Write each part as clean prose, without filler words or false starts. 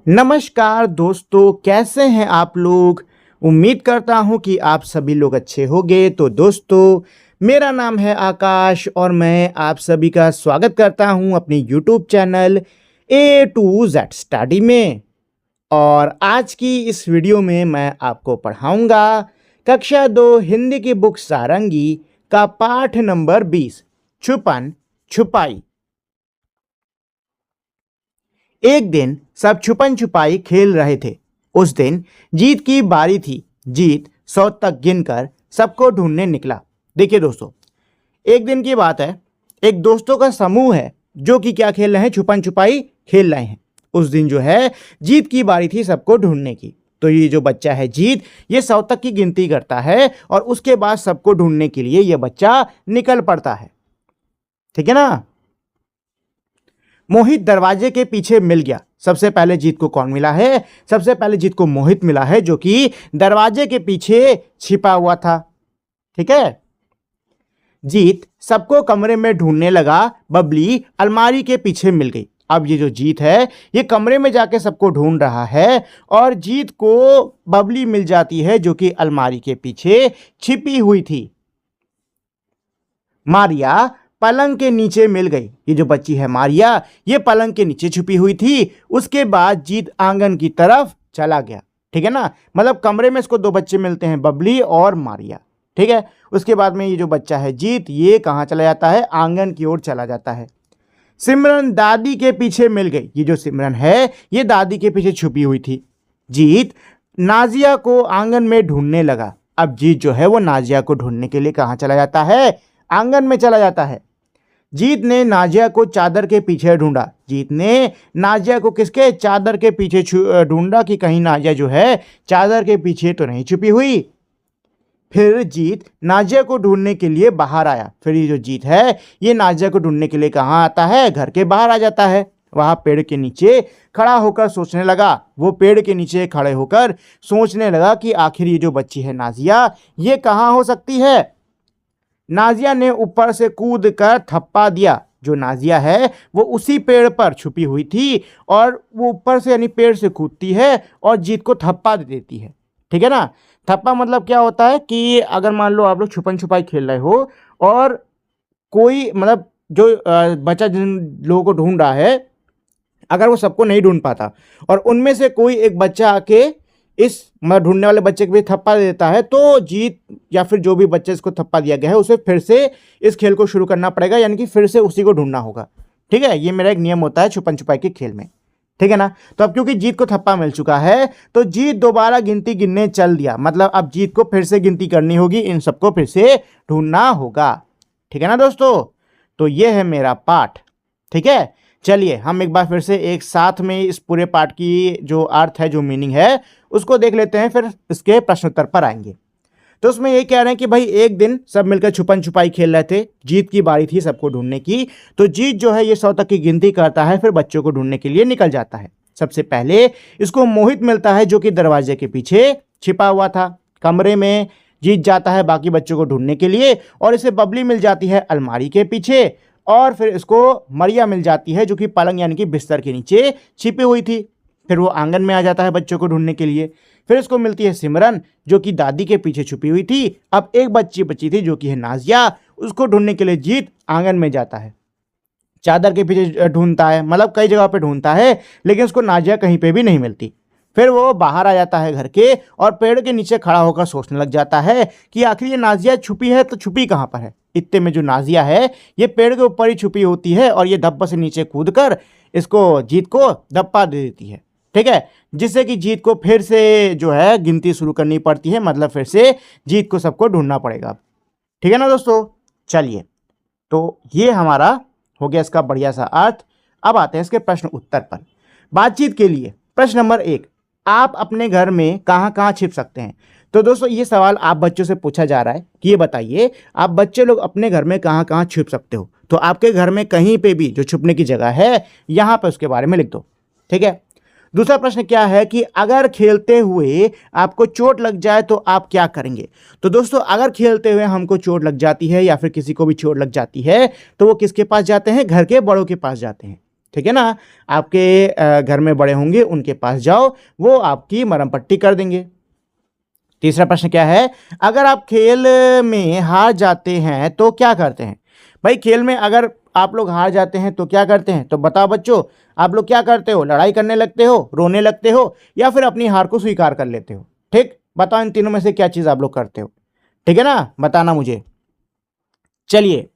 नमस्कार दोस्तों, कैसे हैं आप लोग। उम्मीद करता हूं कि आप सभी लोग अच्छे होंगे। तो दोस्तों, मेरा नाम है आकाश और मैं आप सभी का स्वागत करता हूं अपनी YouTube channel A to Z study में। और आज की इस वीडियो में मैं आपको पढ़ाऊंगा कक्षा 2 हिंदी की बुक सारंगी का पाठ नंबर 20 छुपन छुपाई। एक दिन सब छुपन छुपाई खेल रहे थे। उस दिन जीत की बारी थी। जीत 100 तक गिनकर सबको ढूंढने निकला। देखिए दोस्तों, एक दिन की बात है। एक दोस्तों का समूह है जो कि क्या खेल रहे हैं, छुपन छुपाई खेल रहे हैं। उस दिन जो है जीत की बारी थी सबको ढूंढने की। तो ये जो बच्चा है जीत, ये 100 तक की गिनती करता है और उसके बाद सबको ढूंढने के लिए ये बच्चा निकल पड़ता है। ठीक है ना। मोहित दरवाजे के पीछे मिल गया। सबसे पहले जीत को कौन मिला है? सबसे पहले जीत को मोहित मिला है, जो कि दरवाजे के पीछे छिपा हुआ था। ठीक है। जीत सबको कमरे में ढूंढने लगा। बबली अलमारी के पीछे मिल गई। अब ये जो जीत है, ये कमरे में जाके सबको ढूंढ रहा है और जीत को बबली मिल जाती है, जो कि अलमारी के पीछे छिपी हुई थी। मारिया पलंग के नीचे मिल गई। ये जो बच्ची है मारिया, ये पलंग के नीचे छुपी हुई थी। उसके बाद जीत आंगन की तरफ चला गया। ठीक है ना। मतलब कमरे में इसको दो बच्चे मिलते हैं, बबली और मारिया। ठीक है। उसके बाद में ये जो बच्चा है जीत, ये कहाँ चला जाता है? आंगन की ओर चला जाता है। सिमरन दादी के पीछे मिल गई। ये जो सिमरन है, ये दादी के पीछे छुपी हुई थी। जीत नाजिया को आंगन में ढूंढने लगा। अब जीत जो है वो नाजिया को ढूंढने के लिए कहाँ चला जाता है? आंगन में चला जाता है। जीत ने नाजिया को चादर के पीछे ढूंढा। जीत ने नाजिया को किसके? चादर के पीछे ढूंढा कि कहीं नाजिया जो है चादर के पीछे तो नहीं छुपी हुई। फिर जीत नाजिया को ढूंढने के लिए बाहर आया। फिर ये जो जीत है, ये नाजिया को ढूंढने के लिए कहाँ आता है? घर के बाहर आ जाता है। वहां पेड़ के नीचे खड़ा होकर सोचने लगा। वो पेड़ के नीचे खड़े होकर सोचने लगा कि आखिर ये जो बच्ची है नाजिया, ये कहाँ हो सकती है। नाजिया ने ऊपर से कूद कर थप्पा दिया। जो नाजिया है वो उसी पेड़ पर छुपी हुई थी और वो ऊपर से यानी पेड़ से कूदती है और जीत को थप्पा दे देती है। ठीक है ना। थप्पा मतलब क्या होता है कि अगर मान लो आप लोग छुपन छुपाई खेल रहे हो और कोई मतलब जो बच्चा जिन लोगों को ढूंढ रहा है, अगर वो सबको नहीं ढूंढ पाता और उनमें से कोई एक बच्चा आके इस ढूंढने वाले बच्चे के भी थप्पा दे देता है, तो जीत या फिर जो भी बच्चे इसको थप्पा दिया गया है उसे फिर से इस खेल को शुरू करना पड़ेगा, यानी कि फिर से उसी को ढूंढना होगा। ठीक है। ये मेरा एक नियम होता है छुपन छुपाई के खेल में। ठीक है ना। तो अब क्योंकि जीत को थप्पा मिल चुका है, तो जीत दोबारा गिनती गिनने चल दिया। मतलब अब जीत को फिर से गिनती करनी होगी, इन सबको फिर से ढूंढना होगा। ठीक है ना दोस्तों। तो ये है मेरा पाठ। ठीक है। चलिए हम एक बार फिर से एक साथ में इस पूरे पाठ की जो अर्थ है, जो मीनिंग है, उसको देख लेते हैं, फिर इसके प्रश्नोत्तर पर आएंगे। तो उसमें ये कह रहे हैं कि भाई एक दिन सब मिलकर छुपन छुपाई खेल रहे थे। जीत की बारी थी सबको ढूंढने की। तो जीत जो है ये 100 तक की गिनती करता है, फिर बच्चों को ढूंढने के लिए निकल जाता है। सबसे पहले इसको मोहित मिलता है, जो कि दरवाजे के पीछे छिपा हुआ था। कमरे में जीत जाता है बाकी बच्चों को ढूंढने के लिए, और इसे बबली मिल जाती है अलमारी के पीछे, और फिर इसको मरिया मिल जाती है, जो कि पलंग यानी कि बिस्तर के नीचे छिपी हुई थी। फिर वो आंगन में आ जाता है बच्चों को ढूंढने के लिए। फिर इसको मिलती है सिमरन, जो कि दादी के पीछे छुपी हुई थी। अब एक बच्ची बची थी, जो कि है नाजिया। उसको ढूंढने के लिए जीत आंगन में जाता है, चादर के पीछे ढूंढता है, मतलब कई जगह पे ढूंढता है, लेकिन उसको नाजिया कहीं पे भी नहीं मिलती। फिर वो बाहर आ जाता है घर के और पेड़ के नीचे खड़ा होकर सोचने लग जाता है कि आखिर ये नाजिया छुपी है तो छुपी कहाँ पर है। इतने में जो नाजिया है ये पेड़ के ऊपर ही छुपी होती है और ये धब्बा से नीचे कूद कर इसको जीत को धप्पा दे देती है। ठीक है। जिससे कि जीत को फिर से जो है गिनती शुरू करनी पड़ती है, मतलब फिर से जीत को सबको ढूंढना पड़ेगा। ठीक है ना दोस्तों। चलिए, तो ये हमारा हो गया इसका बढ़िया सा अर्थ। अब आते हैं इसके प्रश्न उत्तर पर। बातचीत के लिए प्रश्न नंबर 1, आप अपने घर में कहाँ कहाँ छिप सकते हैं? तो दोस्तों ये सवाल आप बच्चों से पूछा जा रहा है कि ये बताइए आप बच्चे लोग अपने घर में कहाँ कहाँ छिप सकते हो। तो आपके घर में कहीं पे भी जो छुपने की जगह है, यहाँ पर उसके बारे में लिख दो। ठीक है। दूसरा प्रश्न क्या है कि अगर खेलते हुए आपको चोट लग जाए तो आप क्या करेंगे? तो दोस्तों अगर खेलते हुए हमको चोट लग जाती है या फिर किसी को भी चोट लग जाती है, तो वो किसके पास जाते हैं? घर के बड़ों के पास जाते हैं। ठीक है ना। आपके घर में बड़े होंगे, उनके पास जाओ, वो आपकी मरहम पट्टी कर देंगे। तीसरा प्रश्न क्या है, अगर आप खेल में हार जाते हैं तो क्या करते हैं? भाई खेल में अगर आप लोग हार जाते हैं तो क्या करते हैं? तो बताओ बच्चों, आप लोग क्या करते हो? लड़ाई करने लगते हो, रोने लगते हो, या फिर अपनी हार को स्वीकार कर लेते हो? ठीक, बताओ इन तीनों में से क्या चीज आप लोग करते हो? ठीक है ना, बताना मुझे। चलिए,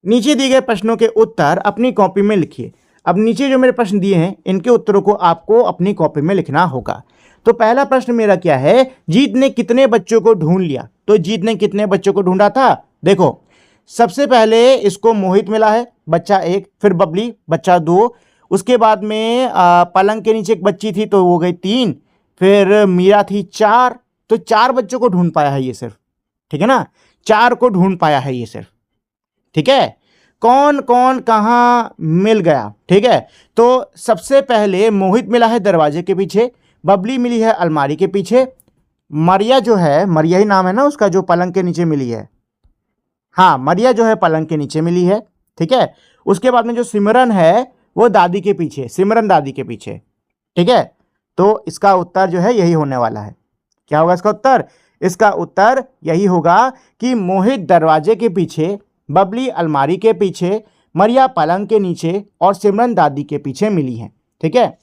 नीचे दिए गए प्रश्नों के उत्तर अपनी कॉपी में लिखिए। अब नीचे जो मेरे प्रश्न दिए हैं, इनके उत्तरों को आपको अपनी कॉपी में लिखना होगा। तो पहला प्रश्न मेरा क्या है, जीत ने कितने बच्चों को ढूंढ लिया? तो जीत ने कितने बच्चों को ढूंढा था? देखो, सबसे पहले इसको मोहित मिला है, बच्चा 1, फिर बबली, बच्चा 2, उसके बाद में पलंग के नीचे एक बच्ची थी तो वो गई 3, फिर मीरा थी 4, तो 4 बच्चों को ढूंढ पाया है ये सिर्फ। ठीक है ना, 4 को ढूंढ पाया है ये सिर्फ। ठीक है, कौन कौन कहां मिल गया? ठीक है, तो सबसे पहले मोहित मिला है दरवाजे के पीछे, बबली मिली है अलमारी के पीछे, मरिया जो है, मरिया ही नाम है ना उसका, जो पलंग के नीचे मिली है, हाँ मरिया जो है पलंग के नीचे मिली है। ठीक है, उसके बाद में जो सिमरन है वो दादी के पीछे, सिमरन दादी के पीछे। ठीक है, तो इसका उत्तर जो है यही होने वाला है। क्या होगा इसका उत्तर? इसका उत्तर यही होगा कि मोहित दरवाजे के पीछे, बबली अलमारी के पीछे, मरिया पलंग के नीचे और सिमरन दादी के पीछे मिली है। ठीक है,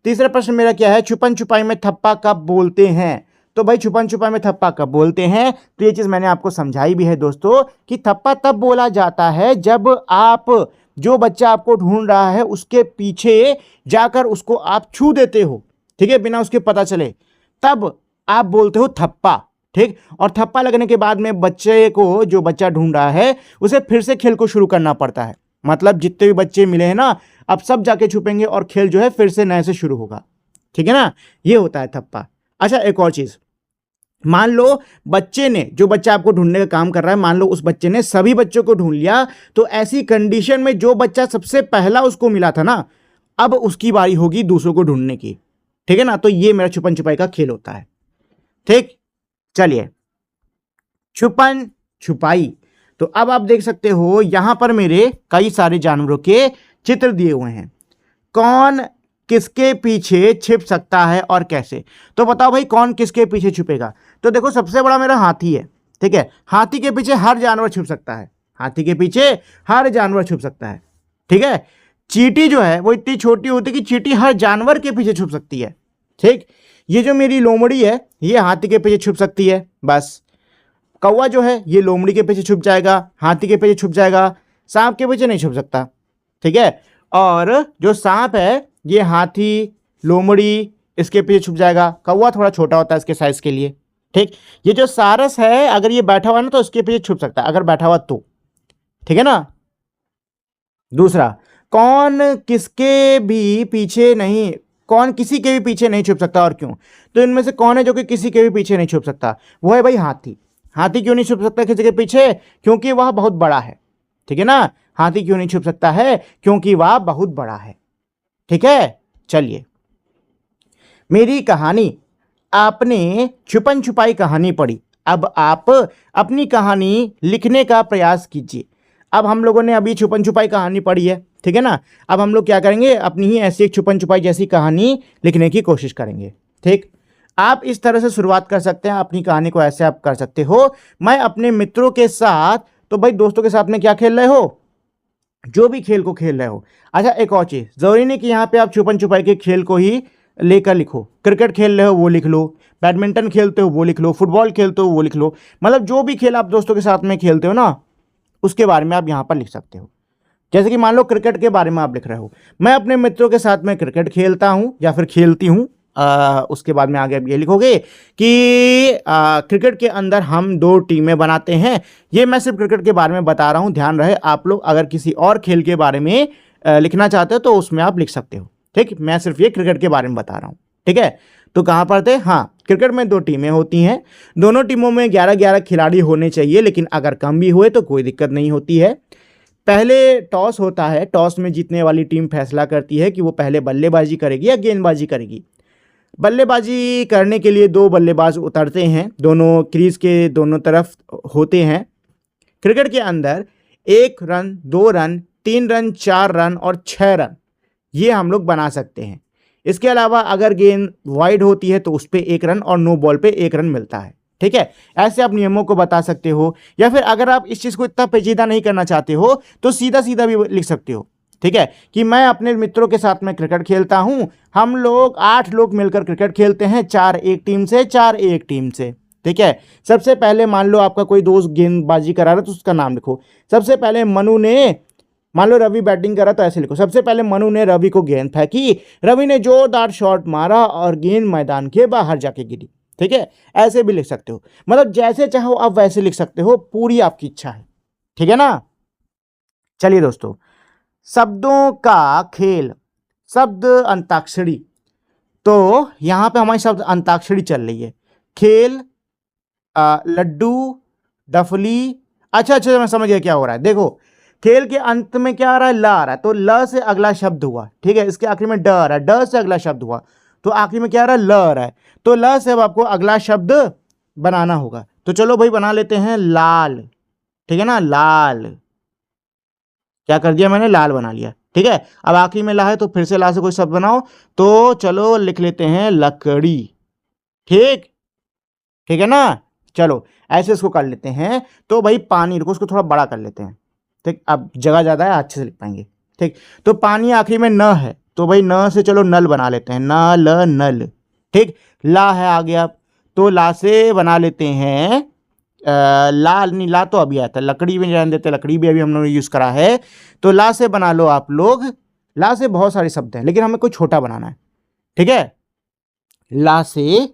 तीसरा प्रश्न मेरा क्या है, छुपन छुपाई में थप्पा कब बोलते हैं? तो भाई छुपन छुपाई में थप्पा कब बोलते हैं? तो ये चीज मैंने आपको समझाई भी है दोस्तों, कि थप्पा तब बोला जाता है जब आप, जो बच्चा आपको ढूंढ रहा है उसके पीछे जाकर उसको आप छू देते हो, ठीक है, बिना उसके पता चले, तब आप बोलते हो थप्पा। ठीक, और थप्पा लगने के बाद में बच्चे को, जो बच्चा ढूंढ रहा है, उसे फिर से खेल को शुरू करना पड़ता है। मतलब जितने भी बच्चे मिले हैं ना, अब सब जाके छुपेंगे और खेल जो है फिर से नए से शुरू होगा। ठीक है ना, ये होता है थप्पा। अच्छा, एक और चीज, मान लो बच्चे ने, जो बच्चा आपको ढूंढने का काम कर रहा है, मान लो उस बच्चे ने सभी बच्चों को ढूंढ लिया, तो ऐसी कंडीशन में जो बच्चा सबसे पहला उसको मिला था ना, अब उसकी बारी होगी दूसरों को ढूंढने की। ठीक है ना, तो ये मेरा छुपन छुपाई का खेल होता है। ठीक, चलिए, छुपन छुपाई। तो अब आप देख सकते हो यहां पर मेरे कई सारे जानवरों के चित्र दिए हुए हैं। कौन किसके पीछे छिप सकता है और कैसे? तो बताओ भाई, कौन किसके पीछे छुपेगा? तो देखो, सबसे बड़ा मेरा हाथी है। ठीक है, हाथी के पीछे हर जानवर छुप सकता है, हाथी के पीछे हर जानवर छुप सकता है। ठीक है, चींटी जो है वो इतनी छोटी होती है कि चींटी हर जानवर के पीछे छुप सकती है। ठीक, ये जो मेरी लोमड़ी है, ये हाथी के पीछे छुप सकती है बस। कौवा जो है ये लोमड़ी के पीछे छुप जाएगा, हाथी के पीछे छुप जाएगा, सांप के पीछे नहीं छुप सकता। ठीक है, और जो सांप है ये हाथी, लोमड़ी, इसके पीछे छुप जाएगा। कौवा थोड़ा छोटा होता है इसके साइज के लिए। ठीक, ये जो सारस है, अगर ये बैठा हुआ है ना तो इसके पीछे छुप सकता है, अगर बैठा हुआ तो। ठीक है ना। दूसरा, कौन किसके भी पीछे नहीं, कौन किसी के भी पीछे नहीं छुप सकता और क्यों? तो इनमें से कौन है जो कि किसी के भी पीछे नहीं छुप सकता? वो है भाई हाथी। हाथी क्यों नहीं छुप सकता किसी के पीछे? क्योंकि वह बहुत बड़ा है। ठीक है ना, हाथी क्यों नहीं छुप सकता है? क्योंकि वह बहुत बड़ा है। ठीक है, चलिए, मेरी कहानी, आपने छुपन छुपाई कहानी पढ़ी, अब आप अपनी कहानी लिखने का प्रयास कीजिए। अब हम लोगों ने अभी छुपन छुपाई कहानी पढ़ी है, ठीक है ना, अब हम लोग क्या करेंगे, अपनी ही ऐसी एक छुपन छुपाई जैसी कहानी लिखने की कोशिश करेंगे। ठीक, आप इस तरह से शुरुआत कर सकते हैं अपनी कहानी को, ऐसे आप कर सकते हो। मैं अपने मित्रों के साथ, तो भाई दोस्तों के साथ में क्या खेल रहे हो? जो भी खेल को खेल रहे हो। अच्छा, एक और चीज, जरूरी नहीं कि यहाँ पे आप छुपन छुपाई के खेल को ही लेकर लिखो। क्रिकेट खेल रहे हो वो लिख लो, बैडमिंटन खेलते हो वो लिख लो, फुटबॉल खेलते हो वो लिख लो। मतलब जो भी खेल आप दोस्तों के साथ में खेलते हो ना, उसके बारे में आप यहाँ पर लिख सकते हो। जैसे कि मान लो क्रिकेट के बारे में आप लिख रहे हो, मैं अपने मित्रों के साथ में क्रिकेट खेलता हूँ या फिर खेलती हूँ। उसके बाद में आगे आप ये लिखोगे कि क्रिकेट के अंदर हम 2 टीमें बनाते हैं। ये मैं सिर्फ क्रिकेट के बारे में बता रहा हूँ, ध्यान रहे। आप लोग अगर किसी और खेल के बारे में लिखना चाहते हो तो उसमें आप लिख सकते हो। ठीक, मैं सिर्फ ये क्रिकेट के बारे में बता रहा हूँ। ठीक है, तो कहाँ पर थे? हाँ, क्रिकेट में 2 टीमें होती हैं, दोनों टीमों में 11-11 खिलाड़ी होने चाहिए, लेकिन अगर कम भी हुए तो कोई दिक्कत नहीं होती है। पहले टॉस होता है, टॉस में जीतने वाली टीम फैसला करती है कि वो पहले बल्लेबाजी करेगी या गेंदबाजी करेगी। बल्लेबाजी करने के लिए 2 बल्लेबाज उतरते हैं, दोनों क्रीज के दोनों तरफ होते हैं। क्रिकेट के अंदर 1 रन, 2 रन, 3 रन, 4 रन और 6 रन, ये हम लोग बना सकते हैं। इसके अलावा अगर गेंद वाइड होती है तो उस पर 1 रन और नो बॉल पे 1 रन मिलता है। ठीक है, ऐसे आप नियमों को बता सकते हो, या फिर अगर आप इस चीज़ को इतना पेचीदा नहीं करना चाहते हो तो सीधा सीधा भी लिख सकते हो। ठीक है, कि मैं अपने मित्रों के साथ में क्रिकेट खेलता हूं, हम लोग 8 लोग मिलकर क्रिकेट खेलते हैं, 4 एक टीम से 4 एक टीम से। ठीक है, सबसे पहले मान लो आपका कोई दोस्त गेंदबाजी करा रहा है तो उसका नाम लिखो। सबसे पहले मनु ने, मान लो रवि बैटिंग करा तो ऐसे लिखो, सबसे पहले मनु ने रवि को गेंद फेंकी, रवि ने जोरदार शॉट मारा और गेंद मैदान के बाहर जाके गिरी। ठीक है, ऐसे भी लिख सकते हो, मतलब जैसे चाहो आप वैसे लिख सकते हो, पूरी आपकी इच्छा है। ठीक है ना। चलिए दोस्तों, शब्दों का खेल, शब्द अंताक्षरी। तो यहां पे हमारी शब्द अंताक्षरी चल रही है। खेल, लड्डू, डफली। अच्छा मैं समझ गया क्या हो रहा है। देखो, खेल के अंत में क्या आ रहा है, ल आ रहा है, तो ल से अगला शब्द हुआ। ठीक है, इसके आखिरी में ड आ रहा है, ड से अगला शब्द हुआ, तो आखिरी में क्या आ रहा है, ल आ रहा है, तो ल से अब आपको अगला शब्द बनाना होगा। तो चलो भाई बना लेते हैं, लाल। ठीक है ना, लाल। क्या कर दिया मैंने, लाल बना लिया। ठीक है, अब आखिरी में ला है तो फिर से ला से कोई शब्द बनाओ, तो चलो लिख लेते हैं लकड़ी। ठीक ठीक है ना। चलो ऐसे इसको कर लेते हैं। तो भाई पानी, रुको उसको थोड़ा बड़ा कर लेते हैं। ठीक, अब जगह ज़्यादा है, अच्छे से लिख पाएंगे। ठीक, तो पानी आखिरी में न है, तो भाई न से चलो नल बना लेते हैं, न ल नल। ठीक, ला है आ गया, तो ला से बना लेते हैं लाल, नहीं ला तो अभी आता है, लकड़ी भी रहने देते, लकड़ी भी अभी हम लोगों ने यूज़ करा है, तो ला से बना लो आप लोग। ला से बहुत सारे शब्द हैं लेकिन हमें कोई छोटा बनाना है। ठीक है, ला से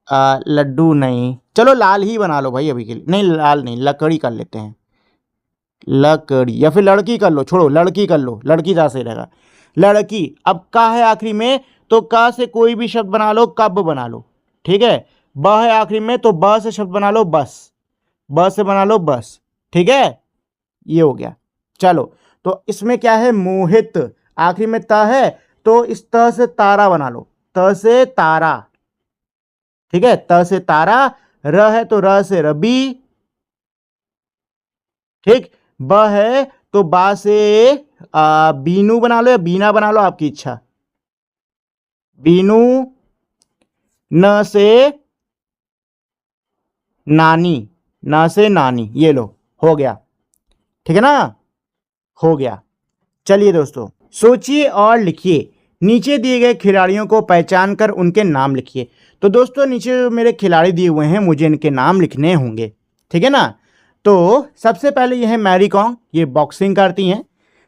लड्डू नहीं, चलो लाल ही बना लो भाई अभी के लिए, नहीं लाल नहीं, लकड़ी कर लेते हैं, लकड़ी, या फिर लड़की कर लो, छोड़ो लड़की कर लो, लड़की ज़्यादा सही रहेगा, लड़की। अब का है आखिरी में, तो का से कोई भी शब्द बना लो, कब बना लो। ठीक है, ब है आखिरी में, तो ब से शब्द बना लो बस, ब से बना लो बस। ठीक है, ये हो गया। चलो, तो इसमें क्या है, मोहित, आखिरी में त है, तो इस त से तारा बना लो, त से तारा। ठीक है, त से तारा, र है तो र से रबी। ठीक, ब है तो बा से बीनू बना लो या बीना बना लो, आपकी इच्छा, बीनू। न से नानी, न से नानी, ये लो, हो गया। ठीक है ना, हो गया। चलिए दोस्तों, सोचिए और लिखिए, नीचे दिए गए खिलाड़ियों को पहचान कर उनके नाम लिखिए। तो दोस्तों नीचे जो मेरे खिलाड़ी दिए हुए हैं, मुझे इनके नाम लिखने होंगे। ठीक है ना। तो सबसे पहले ये है मैरी कॉम, ये बॉक्सिंग करती हैं।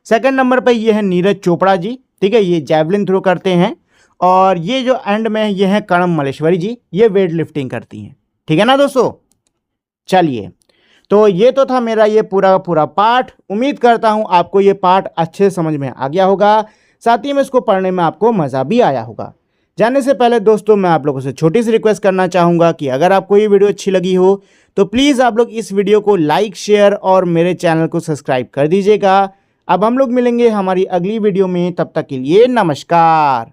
सेकंड नंबर पर ये है नीरज चोपड़ा जी। ठीक है, ये जैवलिन थ्रो करते हैं। और ये जो एंड में है, ये है कर्णम मल्लेश्वरी जी, ये वेट लिफ्टिंग करती हैं। ठीक है ना दोस्तों। चलिए, तो ये तो था मेरा ये पूरा पूरा पाठ। उम्मीद करता हूँ आपको ये पाठ अच्छे समझ में आ गया होगा, साथ ही में इसको पढ़ने में आपको मज़ा भी आया होगा। जाने से पहले दोस्तों मैं आप लोगों से छोटी सी रिक्वेस्ट करना चाहूँगा कि अगर आपको ये वीडियो अच्छी लगी हो तो प्लीज़ आप लोग इस वीडियो को लाइक, शेयर और मेरे चैनल को सब्सक्राइब कर दीजिएगा। अब हम लोग मिलेंगे हमारी अगली वीडियो में, तब तक के लिए नमस्कार।